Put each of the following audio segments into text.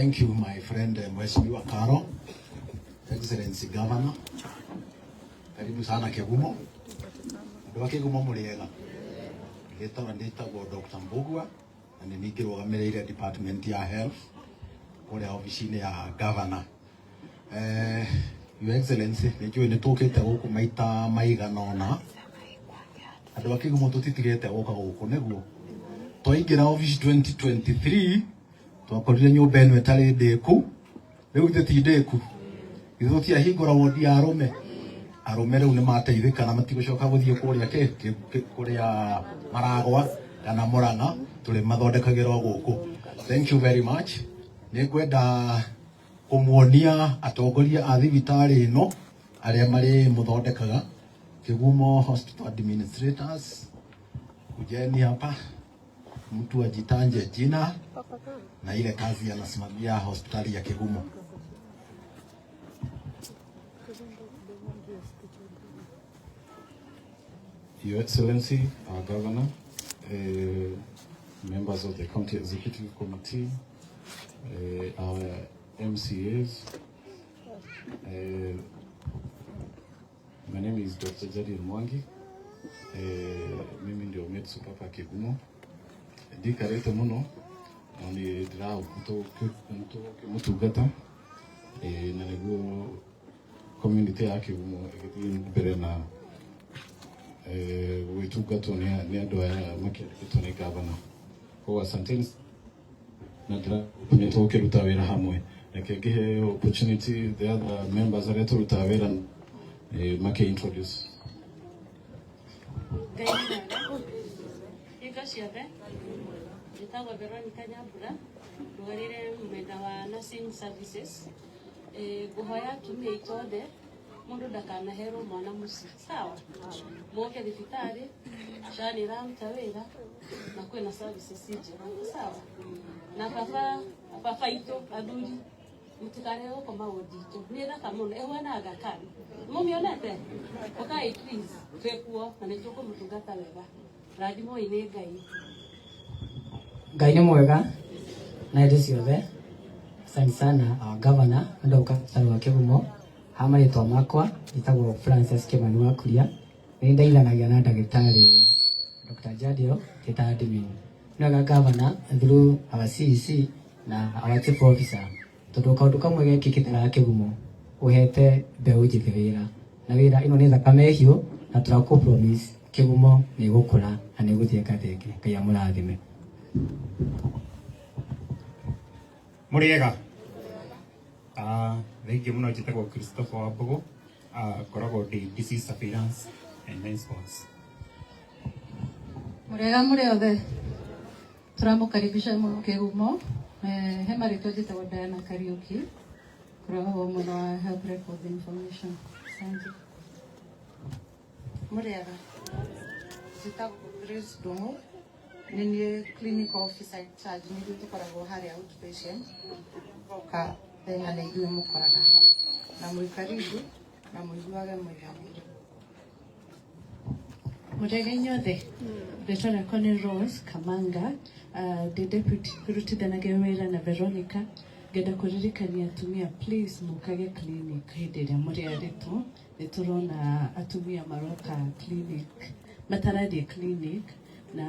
Thank you, my friend Mheshimiwa Karo, Excellency Governor. Karibu sana Kegumo. Ndio Kegumo muriega. Ndita go Dr. Mbugua na ningirũgamĩrĩire department ya health kũrĩa office-inĩ ya governor. Your Excellency, nĩnjũĩ nĩtũkĩte gũkũ maita maigana ũna. Andũ a Kegumo tũtitigĩte gũka gũkũ nĩguo. Twaingĩra office 2023 twakorire nyũmba ĩno ĩtarĩ ndĩku. Rĩu ti ndĩku. Ithuĩ tũtiahingũra wodi ya arũme. Arũme rĩu nĩmateithĩka na matigũcoka gũthiĩ kũrĩa Maragwa kana Murang'a tũrĩ mathondekagĩrwo gũkũ. Thank you very much. Nĩngwenda kũmuonia atongoria a thibitarĩ ĩno arĩa marĩ mũthondekaga Kegumo Hospital Administrators. Kujeni hapa mtu ajitanje jina na ile kazi anasimamia hospitali ya Kegumo. Your Excellency, our Governor, members of the County Executive Committee, our MCAs, my name is Dr. Jadi Mwangi. Mimi ndio Metsu Papa Kegumo. Ndikarete muno ni ndirao mutugata na niguo community ya Kegumo igithii mbere na gwitungatwo ni andu aya makĩandĩkĩtwo nĩ governor. Koguo asanteni na ndĩrakoretwo ũkĩruta wĩra hamwe. Reke ngĩhe opportunity the other members arĩa tũrutaga wĩra makĩ-introduce. Njĩtagwo Veronica Nyambura, ndũgarĩre mwena wa nursing services. Ngũhoya atumia aitũ othe mũndũ ndakanaherwo mwana mũciĩ, sawa? Moke thibitarĩ, SHA nĩĩraruta wĩra na kwĩna services njega, sawa? Na baba aitũ athuri mũtikarehe gũkoma wodi itũ, nĩ thaka mũno, ĩhuana Aga Khan. Mũmĩonete? Ũkai please, twĩkuo na nĩtũkũmũtungata wega. Rathimoi nĩ Ngai. Ngai nĩ mwega na hĩndĩ ciothe. Asante sana our governor ndio ukatari wa Kegumo. Hamarĩtwa makwa njĩtagwo Francis Kimani wa Kuria. Nĩ ndaithanagia na ndagĩtarĩ Dr. Jadio Teta admin. Nĩwega governor through our CEC na our chief officer. Tondũ kaũndũ kamwe gekĩkĩte na Kegumo ũhete mbeũ njĩthĩ wĩra. Na wĩra ĩno nĩ thakame hiũ na tũrakũ promise Kegumo nĩ gũkũra na nĩ gũthiĩ ngathĩ ĩngĩ. Ngai amũrathime. Muriega. Thengiũ mũno, njĩtagwo Christopher Wambugu, ngoragwo ndĩ disease surveillance and response. Muriega mũrĩ othe. Tũramũkaribisha mũno Kegumo. He marĩtwa njĩtagwo Diana Kariuki, ngoragwo mwena wa health record information. Asante. Muriega. Njĩtagwo Grace Ndung'u, nĩ niĩ clinical officer in charge, nĩguo tũkoragwo harĩa outpatient. Ngoka na nĩ ithuĩ mũkoraga hau. Na mũikaribu na mũiguage mũiganĩre. Muriega inyuothe. Rĩtwa rĩakwa nĩ Rose Kamanga, ndĩ deputy kũrutithanagia wĩra na Veronica. Ngenda kũririkania atumia please mũkage clinic hĩndĩ ĩrĩa mũrĩarĩtwo. Nĩtũrona atumia maroka clinic matarathiĩ clinic na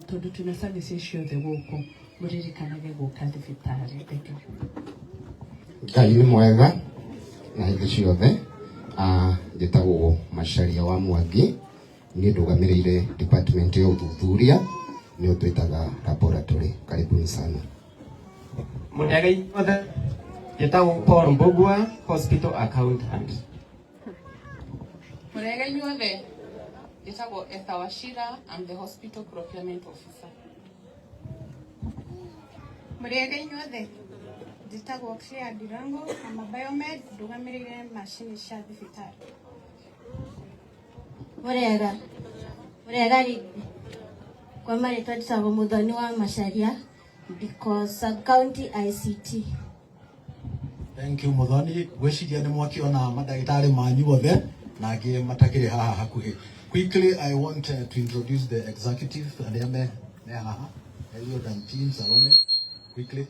tondũ twĩna services ciothe gũkũ mũririkanage gũka thibitarĩ. Thank you. Ngai nĩ mwega na hĩndĩ ciothe. Njĩtagwo Macharia wa Mwangi, niĩ ndũgamĩrĩire department ya ũthuthuria nĩyo twĩtaga laboratory. Karibuni sana. Muriega inyuothe. Njĩtagwo Paul Mbugua, hospital accountant. Muriega inyuothe. Njĩtagwo Esther Wachira, I'm the hospital procurement officer. Muriega inyuothe. Njĩtagwo Claire Ndirango, I'm a biomed, ndũgamĩrĩire macini cia thibitarĩ. Muriega. Muriega rĩngĩ. Kwa marĩtwa njĩtagwo Mũthoni wa Macharia, because sub-county ICT. Thank you Mũthoni. Gwĩciria nĩ mwakiona mandagĩtarĩ manyu othe na angĩ matakĩrĩ haha hakuhĩ. Quickly, I want to introduce the executive. Eliud and team Salome. Quickly.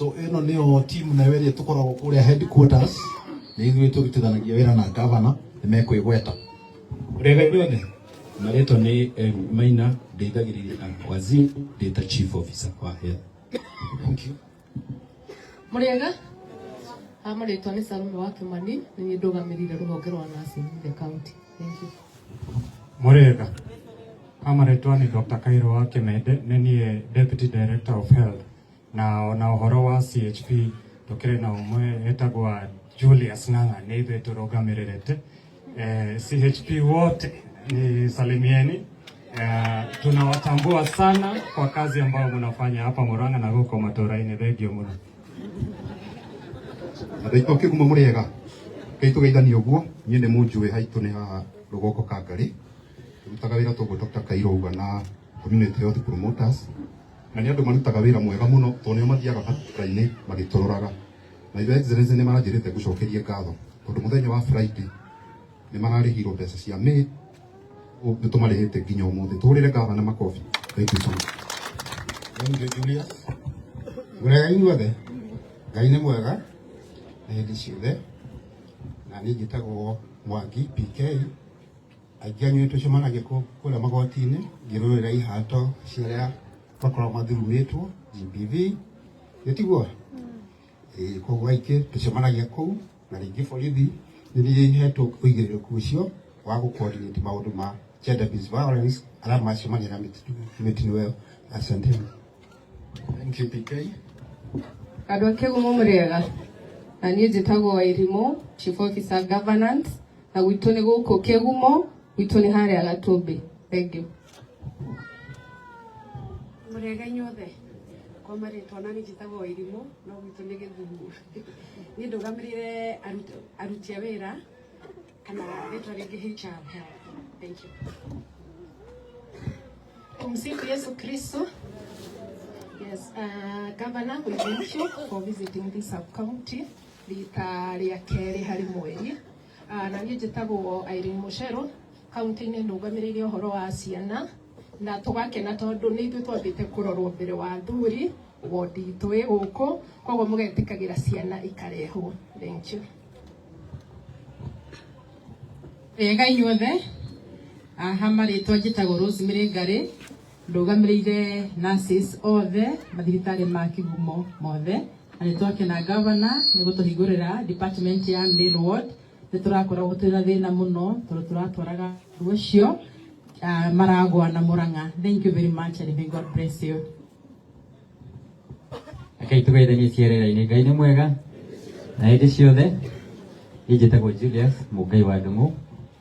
So ino nio team na wewe tukoragwo kuria headquarters ni ithuĩ tũrutithanagia wĩra na governor nĩmekwĩgweta. Urega inyuothe marĩtwa nĩ Maina ndeithagĩrĩria waziri ndĩta chief officer wa health. Thank you. Murega marĩtwa nĩ Salome wa Kimani nĩ ndũgamĩrĩire rũhonge rwa nursing in the county. Thank you. Murega marĩtwa nĩ Dr. Kairo wa Kimende nĩ deputy director of health na ũhoro wa CHP tũkĩrĩ na ũmwe etagwo Julius Ng'ang'a nĩ ithuĩ tũrũgamĩrĩrĩte. CHP wote ni salimieni. Tunawatambua sana kwa kazi ambayo mnafanya hapa Murang'a na huko Matũra-inĩ. Thengio mũno. Ndaitwo Kĩgumo Murega geitũgeithania ũguo niĩ nĩ mũnjũĩ haitũ nĩ haha Rũgongo Kangarĩ tũrutaga wĩra tũguo Dr. Kairo uga na community health promoters na nĩ andũ marutaga wĩra mwega mũno tondũ nĩo mathiaga matũra-inĩ magĩtũroraga na Your Excellency nĩ maranjĩrĩte gũcokeria ngatho tondũ mũthenya wa Friday nĩ mararĩhirwo mbeca cia May nĩ tũmarĩhĩte nginya ũmũthĩ. Tũhũrĩre gavana makobi. Thank you so much. Thank you Julius. Murega inyuothe Ngai nĩ mwega na hĩndĩ ciothe na niĩ njĩtagwo Mwangi PK aingĩ anyu tũcemanagia kũrĩa magoti-inĩ ngĩrũĩrĩra ihato ciarĩa makoragwo mathurumĩtwo GBV gĩtiguo koguo aingĩ tũcemanagia kũu na rĩngĩ borithi nĩ niĩ hetwo ũigĩrĩrĩku ũcio wa gũ-coordinate maũndũ ma gender based violence arĩa macemania na mĩtino ĩyo. Asanteni. Thank you PK. Andũ a Kĩgumo Murega na niĩ njĩtagwo Wairimu chief officer governance na gwitũ nĩ gũkũ Kĩgumo gwitũ nĩ harĩa Gatũmbĩ. Thank you. Murega inyuothe kwa marĩtwa na niĩ njĩtagwo Wairimu no gwitũ nĩ Gĩthungu. Niĩ ndũgamĩrĩire aruti a wĩra kana rĩtwa rĩngĩ HR health. Thank you. Tumsifu Yesu Kristo. Yes, Governor, we thank you for visiting this sub-county. Rita rĩa kerĩ harĩ mweri. Na niĩ njĩtagwo Irene Muchero, county-inĩ ndũgamĩrĩire ũhoro wa ciana na tũgakena tondũ nĩ ithuĩ twambĩte kũrorwo mbere wa athuri wodi itũ gũkũ koguo mũgetĩkagĩra ciana ikarehwo. Thank you. Wega inyuothe marĩtwa njĩtagwo Rosemary Ngari ndũgamĩrĩire nurses othe mathibitarĩ ma Kĩgumo mothe na nĩ twakena governor nĩ gũtũhingũrĩra department ya male ward. Nĩ tũrakoragwo twĩna thĩna mũno tondũ tũratwaraga andũ acio maragwa na Murang'a. Thank you very much and may God bless you. Akei tũgeithanie ciarĩra-inĩ. Ngai nĩ mwega na hĩndĩ ciothe. Niĩ njĩtagwo Julius Mũngai wa Ndung'u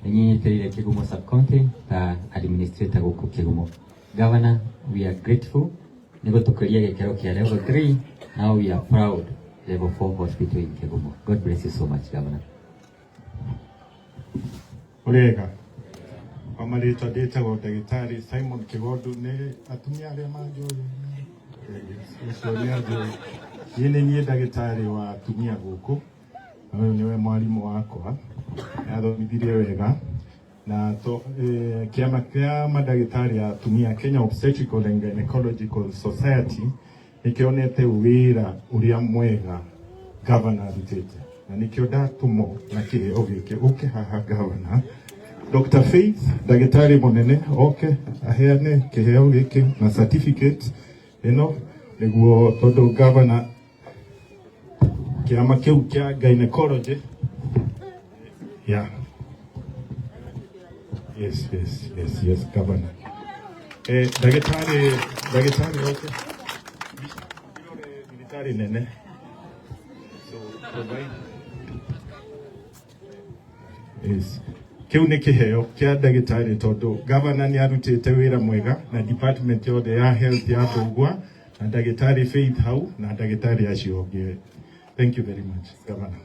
nĩ nyitĩrĩire Kĩgumo sub-county ta administrator gũkũ Kĩgumo. Governor, we are grateful nĩ gũtũkũria gĩkĩro kĩa level 3. Now we are proud level 4 hospital in Kĩgumo. God bless you so much, Governor. Murega kwa marĩtwa ndĩtagwo ndagĩtarĩ Simon Kĩgondu nĩ atumia arĩa manjũĩ ũcio nĩ anjũĩ. Niĩ nĩ niĩ ndagĩtarĩ wa atumia gũkũ na ũyũ nĩwe mwarimũ wakwa nĩ athomithirie wega na kĩama kĩa mandagĩtarĩ a atumia Kenya Obstetrical and Gynecological Society nĩ kĩonete wĩra ũrĩa mwega governor arutĩte na nĩkĩo ndatũmwo na kĩheo gĩkĩ ũke haha governor Dr. Faith ndagĩtarĩ mũnene oke aheane kĩheo gĩkĩ na certificate ĩno nĩguo tondũ governor kĩama kĩu kĩa gynecology yes governor ndagĩtarĩ oke ndagĩtarĩ nene yes kĩu nĩ kĩheo kĩa ndagĩtarĩ tondũ governor nĩ arutĩte wĩra mwega na department yothe ya health ya Mbũgua na ndagĩtarĩ Faith hau na ndagĩtarĩ acio angĩ. Thank you very much, Governor.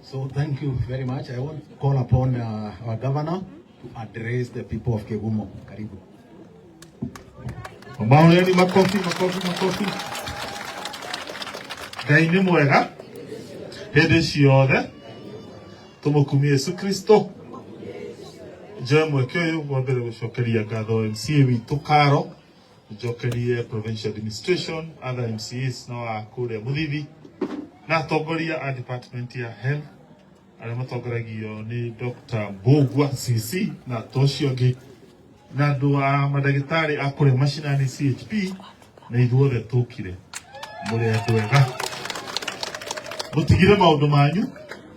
So thank you very much. I want to call upon our governor to address the people of Kĩgumo. Karibu. Maoni makofi. Ngai nĩ mwega hĩndĩ ciothe. Tũmũkumie Yesu Kristo. Njoe mweke ũyũ wa mbere gũcokeria ngatho MCA witũ Karo njokerie provincial administration, other MCAs no akure Muthithi na atongoria a department ya health arĩa matongoragio nĩ Dr. Mbugua CC na tocio angĩ na andũ a mandagĩtarĩ a kũrĩa mashinani CHP na ithuothe tũkire mũrĩ andũ ega mũtigire maũndũ manyu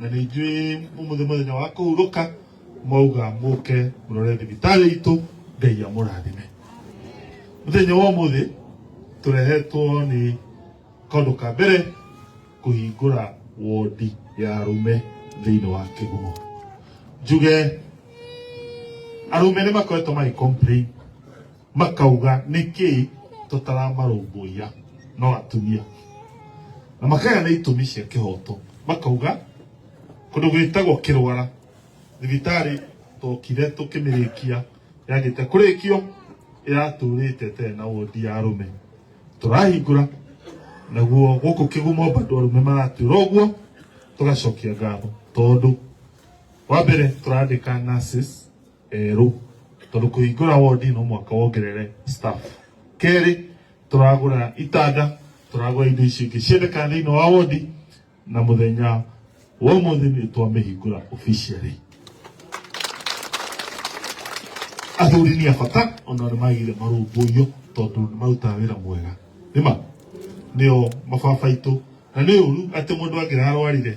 na nĩ njũĩ mũthenya wa kũhurũka mauga mũke mũrore thibitarĩ itũ Ngai amũrathime. Mũthenya wa ũmũthĩ tũrehetwo nĩ kaũndũ ka mbere kũhingũra wodi ya arũme thĩinĩ wa Kĩgumo. Njuge arũme nĩ makoretwo magĩ-complain makauga nĩkĩ tũtaramarũmbũiya no atumia, na makaya nĩ itũmi cia kĩhoto, makauga kũndũ gwĩtagwo Kĩrwara thibitarĩ tokire tũkĩmĩrĩkia yagĩte kũrĩkio ĩratũrĩte tene na wodi ya arũme tũrahingũra, naguo gũkũ Kĩgumo bado arũme maratwĩra ũguo tũgacokia ngatho tondũ wa mbere tũrandĩka nurses erũ tondũ kũhingũra wodi no mwaka wongerere staff. Kerĩ tũragũra itanda, tũragũra indo icio ingĩ ciendeka thĩinĩ wa wodi, na mũthenya wa ũmũthĩ nĩ twamĩhingũra officially. Athuri nĩ abata ona nĩ magire marũmbũiyo tondũ nĩ marutaga wĩra mwega, nĩma nĩo mababa itũ, na nĩ ũru atĩ mũndũ angĩrarwarire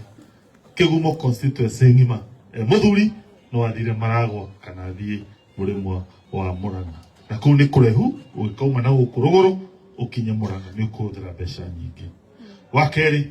Kĩgumo constituency ng'ima mũthuri no athire Maragwa kana athiĩ mũrĩmo wa Mũrang'a, na kũu nĩ kũraihu ũgĩkauma na gũkũ rũgũrũ ũkinye Mũrang'a nĩ ũkũhũthĩra mbeca nyingĩ. Wa kerĩ